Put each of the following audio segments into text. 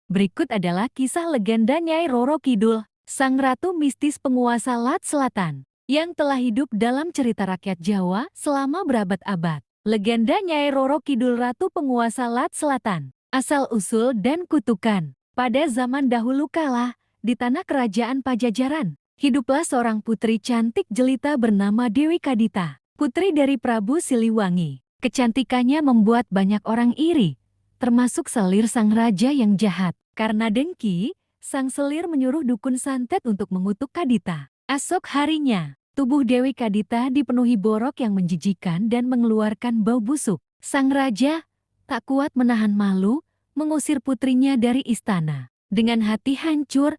Berikut adalah kisah legenda Nyai Roro Kidul, sang ratu mistis penguasa Laut Selatan, yang telah hidup dalam cerita rakyat Jawa selama berabad-abad. Legenda Nyai Roro Kidul, ratu penguasa Laut Selatan, asal-usul dan kutukan. Pada zaman dahulu kala, di tanah kerajaan Pajajaran, hiduplah seorang putri cantik jelita bernama Dewi Kadita, putri dari Prabu Siliwangi. Kecantikannya membuat banyak orang iri, termasuk selir sang raja yang jahat. Karena dengki, sang selir menyuruh dukun santet untuk mengutuk Kadita. Esok harinya, tubuh Dewi Kadita dipenuhi borok yang menjijikan dan mengeluarkan bau busuk. Sang raja tak kuat menahan malu, mengusir putrinya dari istana. Dengan hati hancur,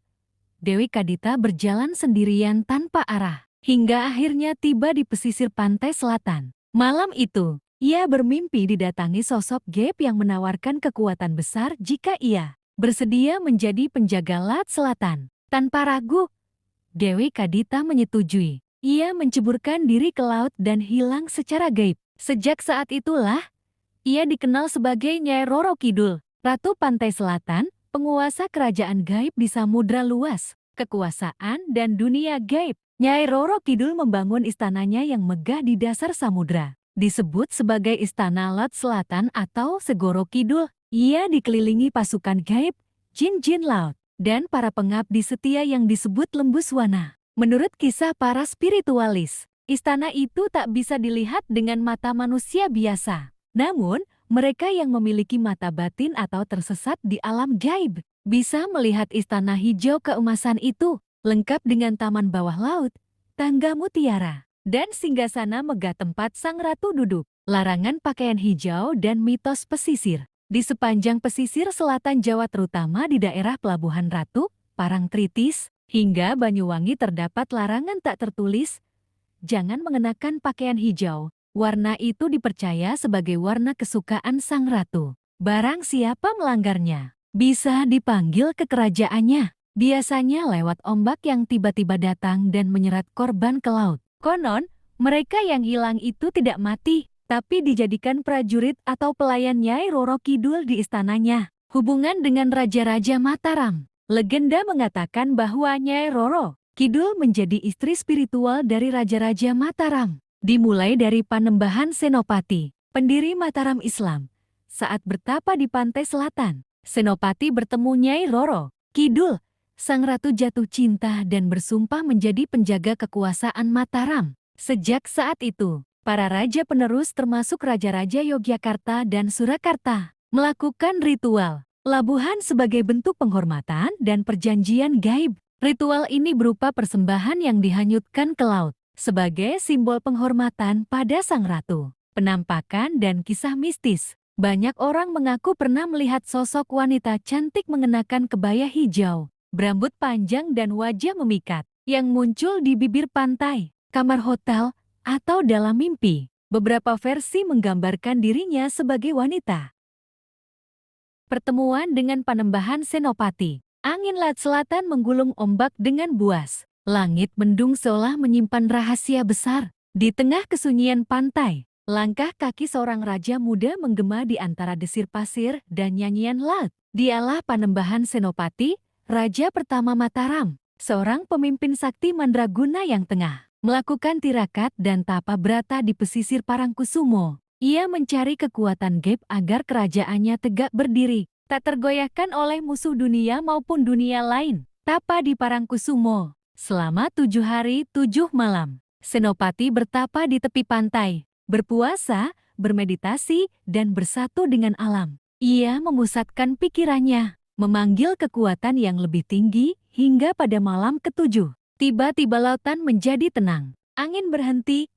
Dewi Kadita berjalan sendirian tanpa arah, hingga akhirnya tiba di pesisir pantai selatan. Malam itu, ia bermimpi didatangi sosok gaib yang menawarkan kekuatan besar jika ia bersedia menjadi penjaga Laut Selatan. Tanpa ragu, Dewi Kadita menyetujui. Ia menceburkan diri ke laut dan hilang secara gaib. Sejak saat itulah, ia dikenal sebagai Nyai Roro Kidul, Ratu Pantai Selatan, penguasa kerajaan gaib di samudra luas, kekuasaan dan dunia gaib. Nyai Roro Kidul membangun istananya yang megah di dasar samudra, disebut sebagai Istana Laut Selatan atau Segoro Kidul. Ia dikelilingi pasukan gaib, jin-jin laut, dan para pengabdi setia yang disebut Lembuswana. Menurut kisah para spiritualis, istana itu tak bisa dilihat dengan mata manusia biasa. Namun, mereka yang memiliki mata batin atau tersesat di alam gaib bisa melihat istana hijau keemasan itu, lengkap dengan taman bawah laut, tangga mutiara, dan singgasana megah tempat sang ratu duduk. Larangan pakaian hijau dan mitos pesisir. Di sepanjang pesisir selatan Jawa, terutama di daerah Pelabuhan Ratu, Parangtritis, hingga Banyuwangi terdapat larangan tak tertulis, jangan mengenakan pakaian hijau. Warna itu dipercaya sebagai warna kesukaan sang ratu. Barang siapa melanggarnya, bisa dipanggil ke kerajaannya. Biasanya lewat ombak yang tiba-tiba datang dan menyeret korban ke laut. Konon, mereka yang hilang itu tidak mati, tapi dijadikan prajurit atau pelayan Nyai Roro Kidul di istananya. Hubungan dengan Raja-Raja Mataram. Legenda mengatakan bahwa Nyai Roro Kidul menjadi istri spiritual dari Raja-Raja Mataram. Dimulai dari Panembahan Senopati, pendiri Mataram Islam. Saat bertapa di pantai selatan, Senopati bertemu Nyai Roro Kidul. Sang ratu jatuh cinta dan bersumpah menjadi penjaga kekuasaan Mataram. Sejak saat itu, para raja penerus termasuk Raja-Raja Yogyakarta dan Surakarta melakukan ritual labuhan sebagai bentuk penghormatan dan perjanjian gaib. Ritual ini berupa persembahan yang dihanyutkan ke laut sebagai simbol penghormatan pada sang ratu. Penampakan dan kisah mistis. Banyak orang mengaku pernah melihat sosok wanita cantik mengenakan kebaya hijau, berambut panjang dan wajah memikat yang muncul di bibir pantai, kamar hotel, atau dalam mimpi. Beberapa versi menggambarkan dirinya sebagai wanita. Pertemuan dengan Panembahan Senopati. Angin laut selatan menggulung ombak dengan buas. Langit mendung seolah menyimpan rahasia besar. Di tengah kesunyian pantai, langkah kaki seorang raja muda menggema di antara desir pasir dan nyanyian laut. Dialah Panembahan Senopati, Raja pertama Mataram, seorang pemimpin sakti mandraguna yang tengah melakukan tirakat dan tapa brata di pesisir Parangkusumo. Ia mencari kekuatan gaib agar kerajaannya tegak berdiri, tak tergoyahkan oleh musuh dunia maupun dunia lain. Tapa di Parangkusumo. Selama 7 hari 7 malam, Senopati bertapa di tepi pantai, berpuasa, bermeditasi, dan bersatu dengan alam. Ia memusatkan pikirannya, memanggil kekuatan yang lebih tinggi, hingga pada malam ke-7. Tiba-tiba lautan menjadi tenang, angin berhenti,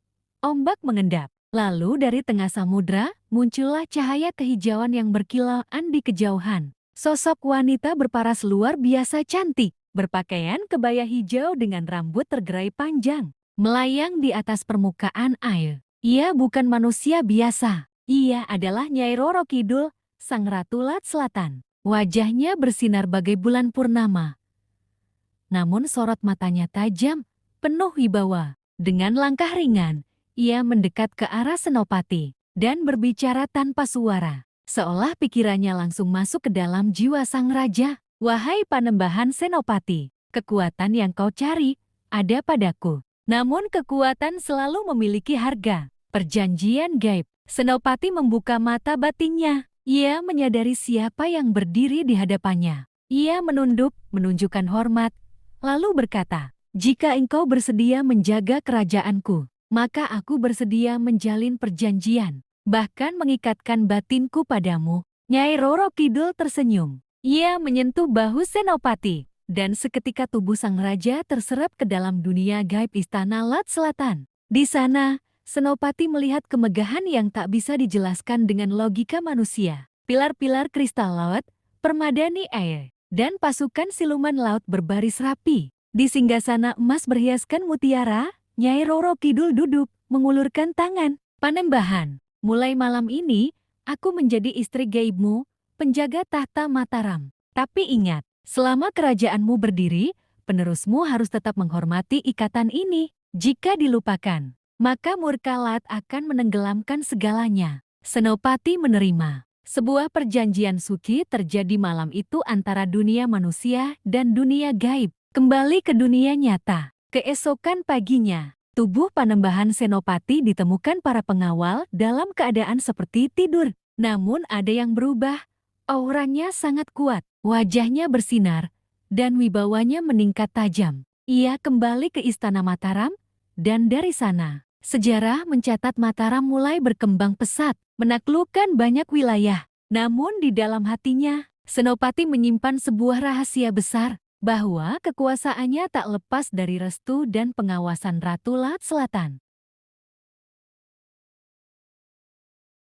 ombak mengendap. Lalu dari tengah samudra, muncullah cahaya kehijauan yang berkilauan di kejauhan. Sosok wanita berparas luar biasa cantik, berpakaian kebaya hijau dengan rambut tergerai panjang, melayang di atas permukaan air. Ia bukan manusia biasa. Ia adalah Nyai Roro Kidul, sang Ratu Laut Selatan. Wajahnya bersinar bagai bulan purnama. Namun sorot matanya tajam, penuh wibawa. Dengan langkah ringan, ia mendekat ke arah Senopati dan berbicara tanpa suara, seolah pikirannya langsung masuk ke dalam jiwa sang raja. Wahai Panembahan Senopati, kekuatan yang kau cari ada padaku. Namun kekuatan selalu memiliki harga. Perjanjian gaib. Senopati membuka mata batinnya. Ia menyadari siapa yang berdiri di hadapannya. Ia menunduk, menunjukkan hormat, lalu berkata, "Jika engkau bersedia menjaga kerajaanku, maka aku bersedia menjalin perjanjian, bahkan mengikatkan batinku padamu." Nyai Roro Kidul tersenyum. Ia menyentuh bahu Senopati, dan seketika tubuh sang raja terserap ke dalam dunia gaib Istana Laut Selatan. Di sana, Senopati melihat kemegahan yang tak bisa dijelaskan dengan logika manusia. Pilar-pilar kristal laut, permadani air, dan pasukan siluman laut berbaris rapi. Di singgasana emas berhiaskan mutiara, Nyai Roro Kidul duduk, mengulurkan tangan. "Panembahan, mulai malam ini, aku menjadi istri gaibmu, penjaga tahta Mataram. Tapi ingat, selama kerajaanmu berdiri, penerusmu harus tetap menghormati ikatan ini. Jika dilupakan, maka murka Lat akan menenggelamkan segalanya." Senopati menerima. Sebuah perjanjian suci terjadi malam itu antara dunia manusia dan dunia gaib. Kembali ke dunia nyata. Keesokan paginya, tubuh Panembahan Senopati ditemukan para pengawal dalam keadaan seperti tidur. Namun ada yang berubah. Auranya sangat kuat, wajahnya bersinar, dan wibawanya meningkat tajam. Ia kembali ke Istana Mataram, dan dari sana, sejarah mencatat Mataram mulai berkembang pesat, menaklukkan banyak wilayah. Namun di dalam hatinya, Senopati menyimpan sebuah rahasia besar, bahwa kekuasaannya tak lepas dari restu dan pengawasan Ratu Laut Selatan.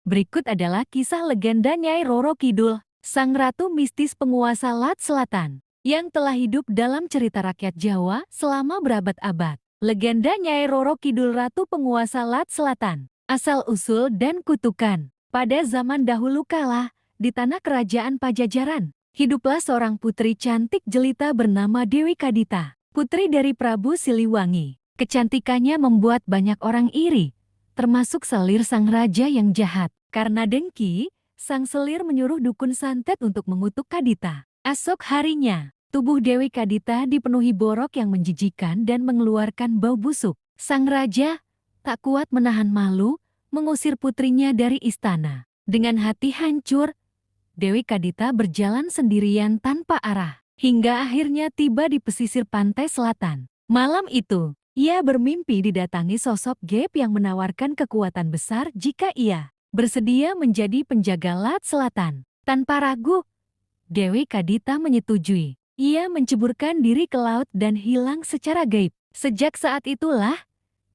Berikut adalah kisah legenda Nyai Roro Kidul, sang ratu mistis penguasa Laut Selatan, yang telah hidup dalam cerita rakyat Jawa selama berabad-abad. Legenda Nyai Roro Kidul, ratu penguasa Laut Selatan. Asal-usul dan kutukan. Pada zaman dahulu kala, di tanah kerajaan Pajajaran, hiduplah seorang putri cantik jelita bernama Dewi Kadita, putri dari Prabu Siliwangi. Kecantikannya membuat banyak orang iri, termasuk selir sang raja yang jahat. Karena dengki, sang selir menyuruh dukun santet untuk mengutuk Kadita. Esok harinya, tubuh Dewi Kadita dipenuhi borok yang menjijikan dan mengeluarkan bau busuk. Sang raja tak kuat menahan malu, mengusir putrinya dari istana. Dengan hati hancur, Dewi Kadita berjalan sendirian tanpa arah, hingga akhirnya tiba di pesisir pantai selatan. Malam itu, ia bermimpi didatangi sosok gaib yang menawarkan kekuatan besar jika ia bersedia menjadi penjaga Laut Selatan. Tanpa ragu, Dewi Kadita menyetujui. Ia menceburkan diri ke laut dan hilang secara gaib. Sejak saat itulah,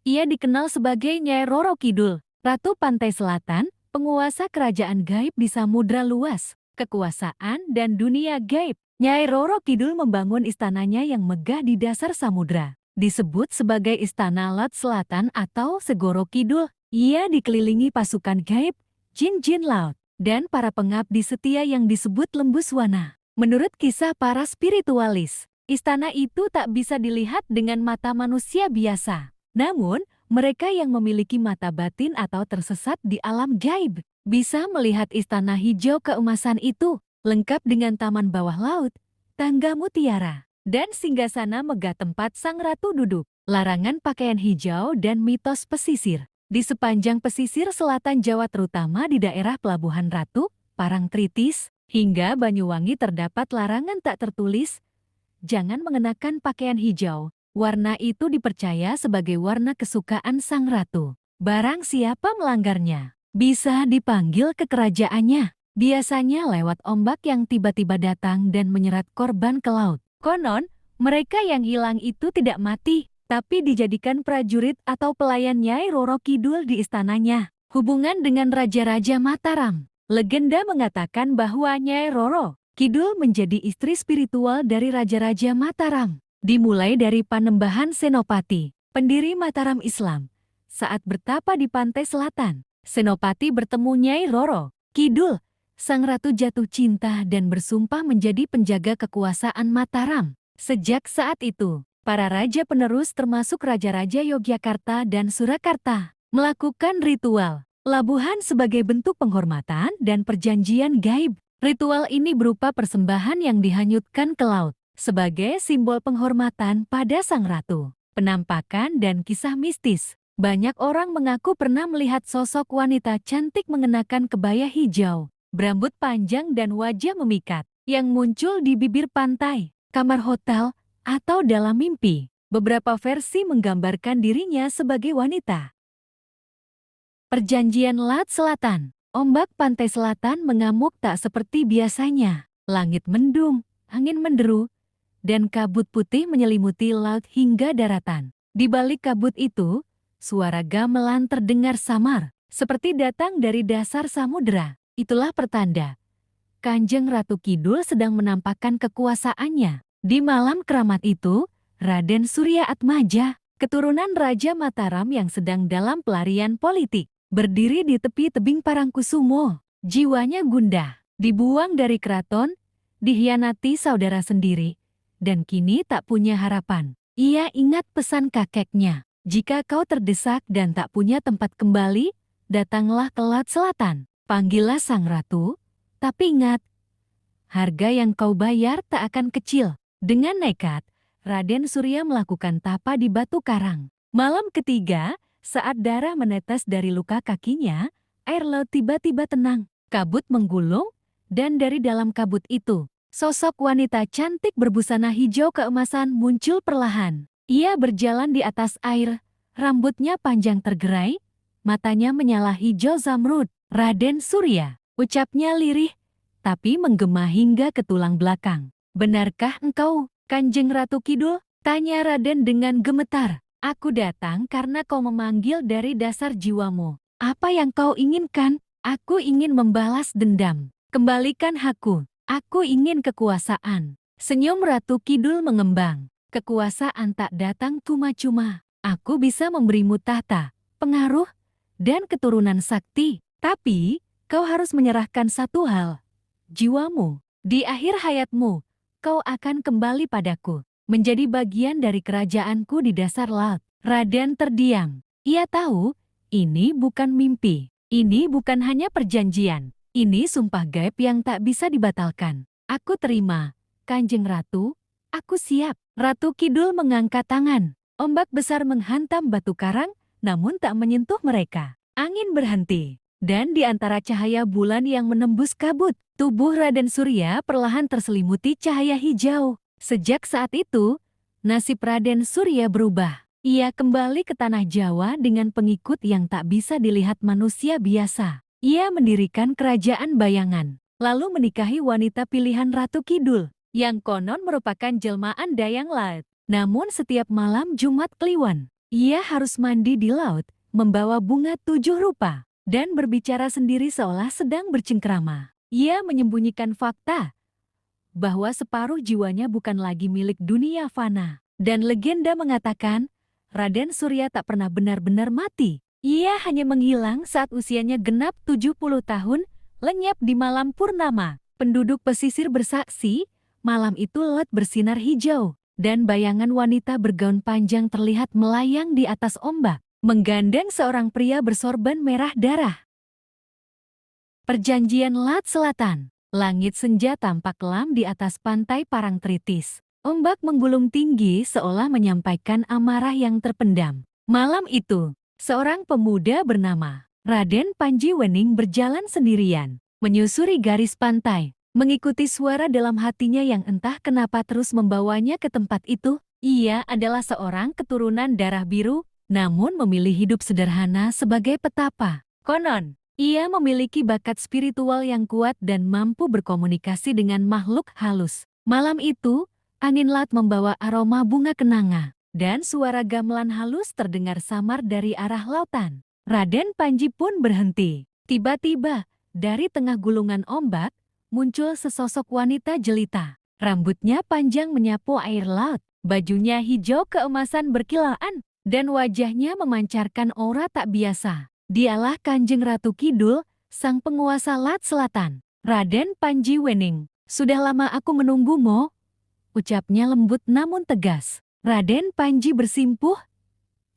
ia dikenal sebagai Nyai Roro Kidul, Ratu Pantai Selatan, penguasa kerajaan gaib di samudra luas, kekuasaan dan dunia gaib. Nyai Roro Kidul membangun istananya yang megah di dasar samudra. Disebut sebagai Istana Laut Selatan atau Segoro Kidul. Ia dikelilingi pasukan gaib, jin-jin laut, dan para pengabdi setia yang disebut Lembuswana. Menurut kisah para spiritualis, istana itu tak bisa dilihat dengan mata manusia biasa. Namun, mereka yang memiliki mata batin atau tersesat di alam gaib bisa melihat istana hijau keemasan itu, lengkap dengan taman bawah laut, tangga mutiara, dan singgasana megah tempat sang ratu duduk. Larangan pakaian hijau dan mitos pesisir. Di sepanjang pesisir selatan Jawa, terutama di daerah Pelabuhan Ratu, Parangtritis, hingga Banyuwangi terdapat larangan tak tertulis, jangan mengenakan pakaian hijau. Warna itu dipercaya sebagai warna kesukaan sang ratu. Barang siapa melanggarnya, bisa dipanggil ke kerajaannya. Biasanya lewat ombak yang tiba-tiba datang dan menyerat korban ke laut. Konon, mereka yang hilang itu tidak mati, tapi dijadikan prajurit atau pelayan Nyai Roro Kidul di istananya. Hubungan dengan Raja-Raja Mataram. Legenda mengatakan bahwa Nyai Roro Kidul menjadi istri spiritual dari Raja-Raja Mataram. Dimulai dari Panembahan Senopati, pendiri Mataram Islam. Saat bertapa di pantai selatan, Senopati bertemu Nyai Roro Kidul. Sang ratu jatuh cinta dan bersumpah menjadi penjaga kekuasaan Mataram. Sejak saat itu, para raja penerus termasuk Raja-Raja Yogyakarta dan Surakarta melakukan ritual labuhan sebagai bentuk penghormatan dan perjanjian gaib. Ritual ini berupa persembahan yang dihanyutkan ke laut sebagai simbol penghormatan pada sang ratu. Penampakan dan kisah mistis. Banyak orang mengaku pernah melihat sosok wanita cantik mengenakan kebaya hijau, berambut panjang dan wajah memikat yang muncul di bibir pantai, kamar hotel, atau dalam mimpi. Beberapa versi menggambarkan dirinya sebagai wanita. Perjanjian Laut Selatan. Ombak pantai selatan mengamuk tak seperti biasanya. Langit mendung, angin menderu, dan kabut putih menyelimuti laut hingga daratan. Di balik kabut itu, suara gamelan terdengar samar, seperti datang dari dasar samudera. Itulah pertanda Kanjeng Ratu Kidul sedang menampakkan kekuasaannya. Di malam keramat itu, Raden Surya Atmaja, keturunan Raja Mataram yang sedang dalam pelarian politik, berdiri di tepi tebing Parangkusumo. Jiwanya gundah, dibuang dari keraton, dikhianati saudara sendiri, dan kini tak punya harapan. Ia ingat pesan kakeknya, jika kau terdesak dan tak punya tempat kembali, datanglah ke Laut Selatan. Panggillah sang ratu, tapi ingat, harga yang kau bayar tak akan kecil. Dengan nekat, Raden Surya melakukan tapa di batu karang. Malam ketiga, saat darah menetes dari luka kakinya, air laut tiba-tiba tenang. Kabut menggulung, dan dari dalam kabut itu, sosok wanita cantik berbusana hijau keemasan muncul perlahan. Ia berjalan di atas air, rambutnya panjang tergerai, matanya menyala hijau zamrud. Raden Surya, ucapnya lirih, tapi menggema hingga ke tulang belakang. Benarkah engkau, Kanjeng Ratu Kidul? Tanya Raden dengan gemetar. Aku datang karena kau memanggil dari dasar jiwamu. Apa yang kau inginkan? Aku ingin membalas dendam. Kembalikan hakku. Aku ingin kekuasaan. Senyum Ratu Kidul mengembang. Kekuasaan tak datang cuma-cuma. Aku bisa memberimu tahta, pengaruh, dan keturunan sakti. Tapi, kau harus menyerahkan satu hal. Jiwamu. Di akhir hayatmu, kau akan kembali padaku, menjadi bagian dari kerajaanku di dasar laut. Raden terdiam. Ia tahu, ini bukan mimpi. Ini bukan hanya perjanjian. Ini sumpah gaib yang tak bisa dibatalkan. Aku terima, Kanjeng Ratu, aku siap. Ratu Kidul mengangkat tangan. Ombak besar menghantam batu karang, namun tak menyentuh mereka. Angin berhenti, dan di antara cahaya bulan yang menembus kabut, tubuh Raden Surya perlahan terselimuti cahaya hijau. Sejak saat itu, nasib Raden Surya berubah. Ia kembali ke tanah Jawa dengan pengikut yang tak bisa dilihat manusia biasa. Ia mendirikan kerajaan bayangan, lalu menikahi wanita pilihan Ratu Kidul, yang konon merupakan jelmaan Dayang Laut. Namun setiap malam Jumat Kliwon, ia harus mandi di laut, membawa bunga 7 rupa, dan berbicara sendiri seolah sedang bercengkrama. Ia menyembunyikan fakta bahwa separuh jiwanya bukan lagi milik dunia fana. Dan legenda mengatakan, Raden Surya tak pernah benar-benar mati. Ia hanya menghilang saat usianya genap 70 tahun, lenyap di malam purnama. Penduduk pesisir bersaksi, malam itu laut bersinar hijau, dan bayangan wanita bergaun panjang terlihat melayang di atas ombak, menggandeng seorang pria bersorban merah darah. Perjanjian Laut Selatan. Langit senja tampak kelam di atas pantai Parangtritis. Ombak menggulung tinggi seolah menyampaikan amarah yang terpendam. Malam itu, seorang pemuda bernama Raden Panji Wening berjalan sendirian, menyusuri garis pantai, mengikuti suara dalam hatinya yang entah kenapa terus membawanya ke tempat itu. Ia adalah seorang keturunan darah biru, namun memilih hidup sederhana sebagai petapa. Konon, ia memiliki bakat spiritual yang kuat dan mampu berkomunikasi dengan makhluk halus. Malam itu, angin laut membawa aroma bunga kenanga, dan suara gamelan halus terdengar samar dari arah lautan. Raden Panji pun berhenti. Tiba-tiba, dari tengah gulungan ombak, muncul sesosok wanita jelita. Rambutnya panjang menyapu air laut, bajunya hijau keemasan berkilaan, dan wajahnya memancarkan aura tak biasa. Dialah Kanjeng Ratu Kidul, sang penguasa Laut Selatan. Raden Panji Wening, sudah lama aku menunggumu, ucapnya lembut namun tegas. Raden Panji bersimpuh,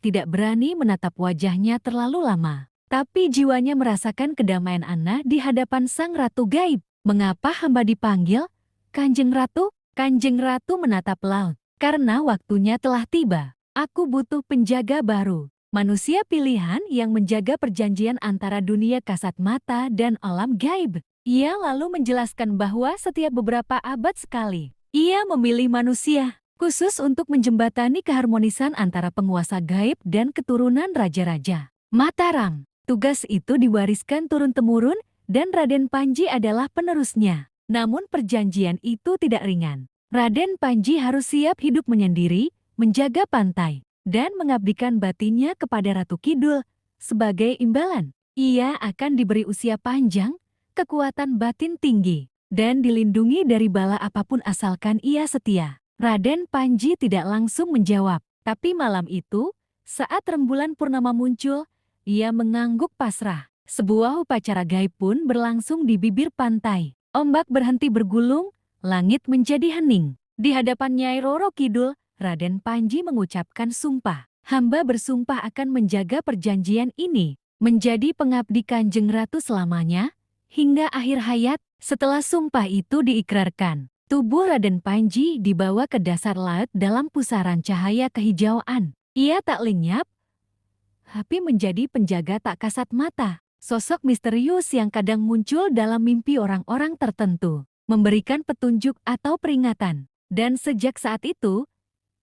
tidak berani menatap wajahnya terlalu lama. Tapi jiwanya merasakan kedamaian Ana di hadapan sang ratu gaib. Mengapa hamba dipanggil? Kanjeng Ratu? Kanjeng Ratu menatap laut. Karena waktunya telah tiba. Aku butuh penjaga baru. Manusia pilihan yang menjaga perjanjian antara dunia kasat mata dan alam gaib. Ia lalu menjelaskan bahwa setiap beberapa abad sekali, ia memilih manusia khusus untuk menjembatani keharmonisan antara penguasa gaib dan keturunan raja-raja Mataram. Tugas itu diwariskan turun-temurun dan Raden Panji adalah penerusnya. Namun perjanjian itu tidak ringan. Raden Panji harus siap hidup menyendiri, menjaga pantai, dan mengabdikan batinnya kepada Ratu Kidul. Sebagai imbalan, ia akan diberi usia panjang, kekuatan batin tinggi, dan dilindungi dari bala apapun asalkan ia setia. Raden Panji tidak langsung menjawab, tapi malam itu, saat rembulan purnama muncul, ia mengangguk pasrah. Sebuah upacara gaib pun berlangsung di bibir pantai. Ombak berhenti bergulung, langit menjadi hening. Di hadapan Nyai Roro Kidul, Raden Panji mengucapkan sumpah. Hamba bersumpah akan menjaga perjanjian ini, menjadi pengabdi Kanjeng Ratu selamanya, hingga akhir hayat. Setelah sumpah itu diikrarkan, tubuh Raden Panji dibawa ke dasar laut dalam pusaran cahaya kehijauan. Ia tak lenyap, tapi menjadi penjaga tak kasat mata. Sosok misterius yang kadang muncul dalam mimpi orang-orang tertentu, memberikan petunjuk atau peringatan. Dan sejak saat itu,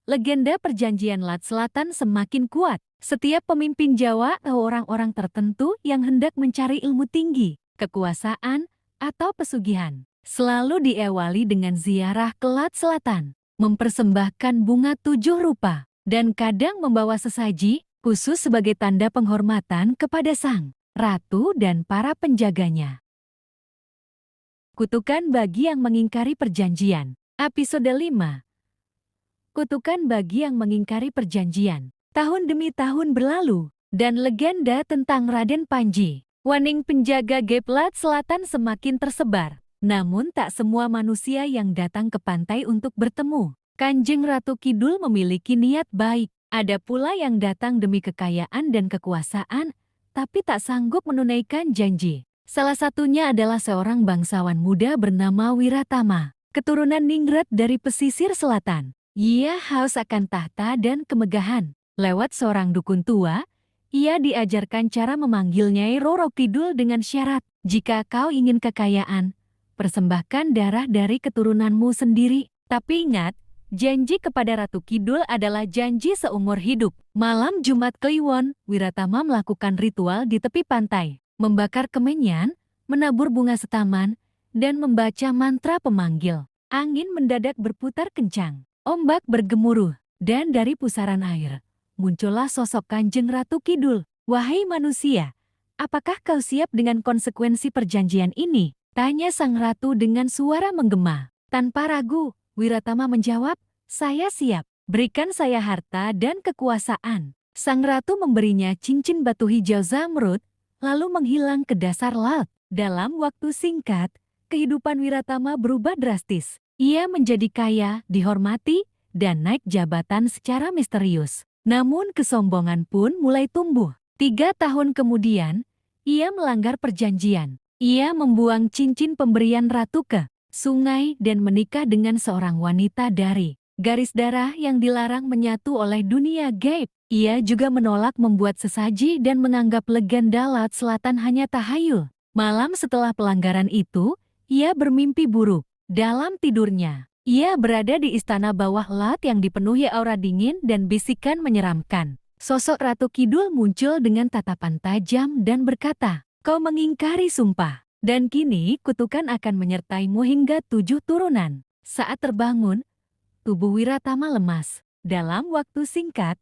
legenda perjanjian Laut Selatan semakin kuat. Setiap pemimpin Jawa atau orang-orang tertentu yang hendak mencari ilmu tinggi, kekuasaan, atau pesugihan, selalu diawali dengan ziarah ke Laut Selatan, mempersembahkan bunga 7 rupa, dan kadang membawa sesaji, khusus sebagai tanda penghormatan kepada sang ratu dan para penjaganya. Kutukan bagi yang mengingkari perjanjian. Episode 5. Kutukan bagi yang mengingkari perjanjian. Tahun demi tahun berlalu, dan legenda tentang Raden Panji, waning penjaga gaib Laut Selatan semakin tersebar. Namun tak semua manusia yang datang ke pantai untuk bertemu Kanjeng Ratu Kidul memiliki niat baik. Ada pula yang datang demi kekayaan dan kekuasaan, tapi tak sanggup menunaikan janji. Salah satunya adalah seorang bangsawan muda bernama Wiratama, keturunan ningrat dari pesisir selatan. Ia haus akan tahta dan kemegahan. Lewat seorang dukun tua, ia diajarkan cara memanggil Nyai Roro Kidul dengan syarat, jika kau ingin kekayaan, persembahkan darah dari keturunanmu sendiri. Tapi ingat, janji kepada Ratu Kidul adalah janji seumur hidup. Malam Jumat Kliwon, Wiratama melakukan ritual di tepi pantai, membakar kemenyan, menabur bunga setaman, dan membaca mantra pemanggil. Angin mendadak berputar kencang, ombak bergemuruh, dan dari pusaran air, muncullah sosok Kanjeng Ratu Kidul. Wahai manusia, apakah kau siap dengan konsekuensi perjanjian ini? Tanya sang ratu dengan suara menggema. Tanpa ragu, Wiratama menjawab, saya siap. Berikan saya harta dan kekuasaan. Sang ratu memberinya cincin batu hijau zamrud, lalu menghilang ke dasar laut. Dalam waktu singkat, kehidupan Wiratama berubah drastis. Ia menjadi kaya, dihormati, dan naik jabatan secara misterius. Namun kesombongan pun mulai tumbuh. 3 tahun kemudian, ia melanggar perjanjian. Ia membuang cincin pemberian ratu ke sungai dan menikah dengan seorang wanita dari garis darah yang dilarang menyatu oleh dunia gaib. Ia juga menolak membuat sesaji dan menganggap legenda Laut Selatan hanya tahayul. Malam setelah pelanggaran itu, ia bermimpi buruk. Dalam tidurnya, ia berada di istana bawah laut yang dipenuhi aura dingin dan bisikan menyeramkan. Sosok Ratu Kidul muncul dengan tatapan tajam dan berkata, kau mengingkari sumpah, dan kini kutukan akan menyertaimu hingga 7 turunan. Saat terbangun, tubuh Wiratama lemas. Dalam waktu singkat,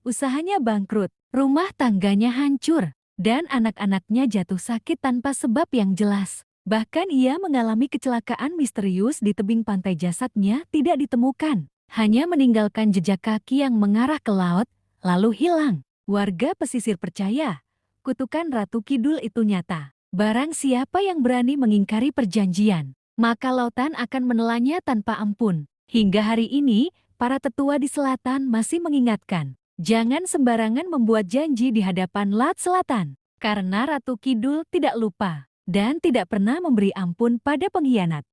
usahanya bangkrut, rumah tangganya hancur, dan anak-anaknya jatuh sakit tanpa sebab yang jelas. Bahkan ia mengalami kecelakaan misterius di tebing pantai. Jasadnya tidak ditemukan, hanya meninggalkan jejak kaki yang mengarah ke laut, lalu hilang. Warga pesisir percaya, kutukan Ratu Kidul itu nyata. Barang siapa yang berani mengingkari perjanjian, maka lautan akan menelannya tanpa ampun. Hingga hari ini, para tetua di selatan masih mengingatkan, jangan sembarangan membuat janji di hadapan Laut Selatan, karena Ratu Kidul tidak lupa. dan tidak pernah memberi ampun pada pengkhianat.